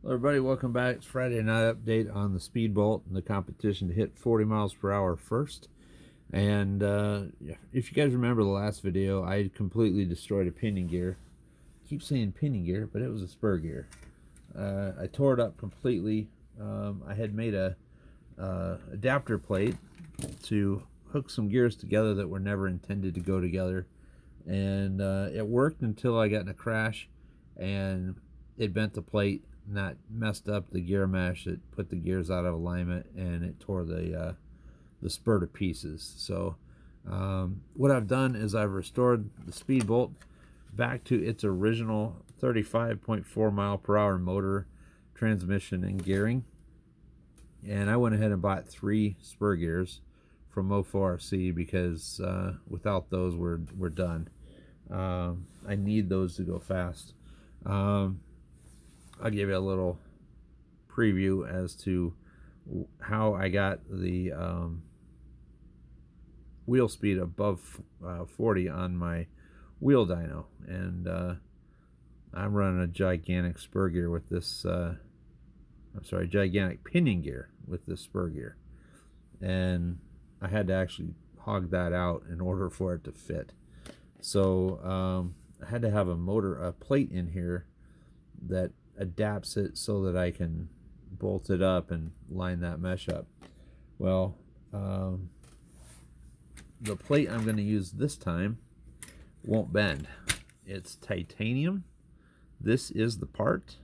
Hello everybody, welcome back. It's Friday night update on the Speedbolt and the competition to hit 40 miles per hour first. And if you guys remember the last video, I completely destroyed a pinion gear. I keep saying pinion gear, but it was a spur gear. I tore it up completely. I had made a adapter plate to hook some gears together that were never intended to go together. And it worked until I got in a crash and it bent the plate, and that messed up the gear mesh. It put the gears out of alignment and it tore the spur to pieces. So what I've done is I've restored the Speedbolt back to its original 35.4 mile per hour motor, transmission, and gearing. And I went ahead and bought 3 spur gears from Mofo RC because without those we're done. I need those to go fast. I'll give you a little preview as to how I got the wheel speed above 40 on my wheel dyno. And I'm running a gigantic spur gear with this gigantic pinion gear with this spur gear, and I had to actually hog that out in order for it to fit. So I had to have a plate in here that adapts it so that I can bolt it up and line that mesh up. Well, the plate I'm going to use this time won't bend. It's titanium. This is the part.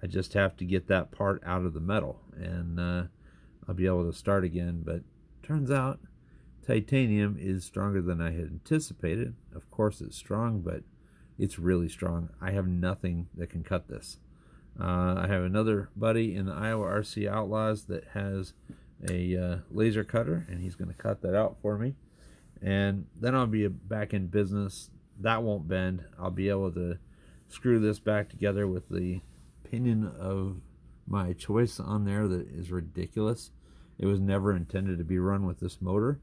I just have to get that part out of the metal, and I'll be able to start again. But turns out titanium is stronger than I had anticipated. Of course it's strong, but it's really strong. I have nothing that can cut this. I have another buddy in the Iowa RC Outlaws that has a laser cutter, and he's going to cut that out for me. And then I'll be back in business. That won't bend. I'll be able to screw this back together with the pinion of my choice on there that is ridiculous. It was never intended to be run with this motor.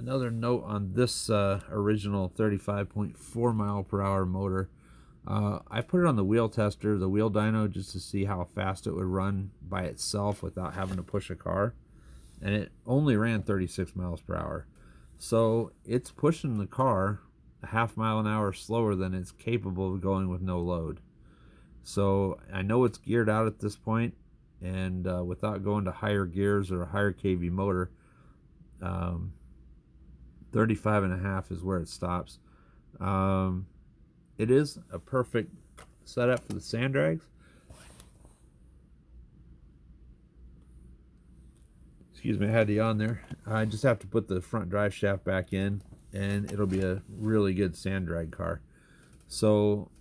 Another note on this original 35.4 mile per hour motor, I put it on the wheel tester, the wheel dyno, just to see how fast it would run by itself without having to push a car, and it only ran 36 miles per hour. So it's pushing the car a half mile an hour slower than it's capable of going with no load. So I know it's geared out at this point, and without going to higher gears or a higher kV motor, 35.5 is where it stops. It is a perfect setup for the sand drags. Excuse me, I had to yawn there. I just have to put the front drive shaft back in, and it'll be a really good sand drag car. So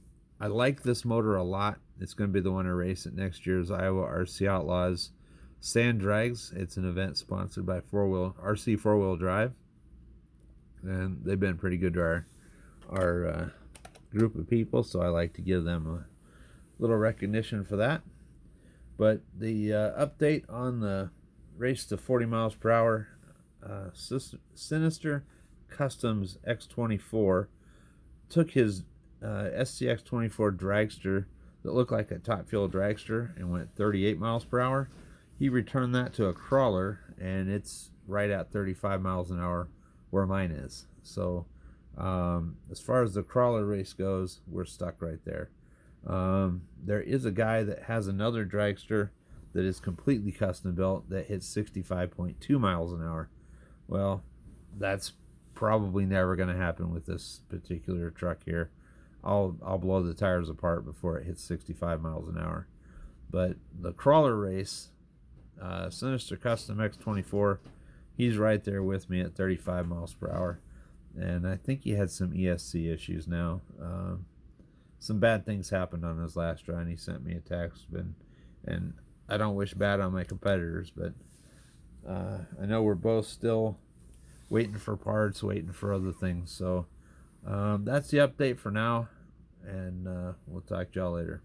I like this motor a lot. It's going to be the one I race at next year's Iowa RC Outlaws Sand Drags. It's an event sponsored by RC 4-Wheel Drive, and they've been pretty good to our group of people, so I like to give them a little recognition for that. But the update on the race to 40 miles per hour, Sinister Customs X24 took his SCX24 dragster that looked like a top fuel dragster and went 38 miles per hour. He returned that to a crawler, and it's right at 35 miles an hour where mine is. So as far as the crawler race goes, we're stuck right there. There is a guy that has another dragster that is completely custom built that hits 65.2 miles an hour. Well, that's probably never going to happen with this particular truck here. I'll blow the tires apart before it hits 65 miles an hour. But the crawler race, Sinister Custom X24, he's right there with me at 35 miles per hour. And I think he had some ESC issues now. Some bad things happened on his last run. He sent me a text, and I don't wish bad on my competitors, but I know we're both still waiting for parts, waiting for other things. So that's the update for now, and we'll talk to y'all later.